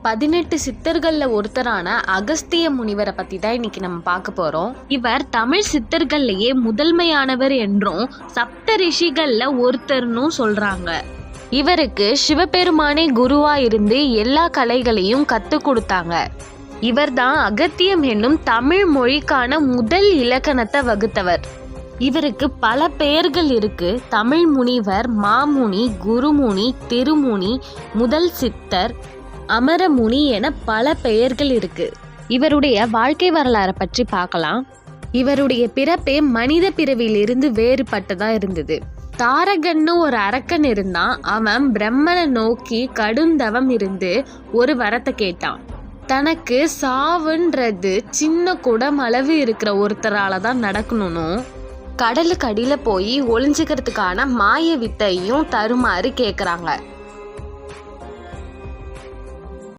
18 சித்தர்கள்ல ஒருத்தரான அகஸ்திய முனிவரை பத்தி தான் இன்னைக்கு நம்ம பார்க்க போறோம். இவர் தமிழ் சித்தர்கள்லயே முதன்மையானவர் என்றும் சப்த ரிஷிகள்ல ஒருத்தர்னு சொல்றாங்க. இவருக்கு சிவபெருமானே குருவா இருந்து எல்லா கலைகளையும் கத்து கொடுத்தாங்க. இவர்தான் அகத்தியம் என்னும் தமிழ் மொழிக்கான முதல் இலக்கணத்தை வகுத்தவர். இவருக்கு பல பெயர்கள் இருக்கு. தமிழ் முனிவர், மாமுனி, குருமுனி, திருமுனி, முதல் சித்தர், அமரமுனி என பல பெயர்கள் இருக்கு. இவருடைய வாழ்க்கை வரலாறை பற்றி பார்க்கலாம். இவருடைய பிறப்பே மனித பிறவியிலிருந்து வேறுபட்டதா இருந்தது. தாரகன்னு ஒரு அரக்கன் இருந்தான். அவன் பிரம்மனை நோக்கி கடுந்தவம் இருந்து ஒரு வரத்தை கேட்டான். தனக்கு சாவுன்றது சின்ன குடமளவு இருக்கிற ஒருத்தரால தான் நடக்கணும்னு கடலுக்கு அடியில போய் ஒளிஞ்சுக்கிறதுக்கான மாய வித்தையும் தருமாறு கேட்குறாங்க.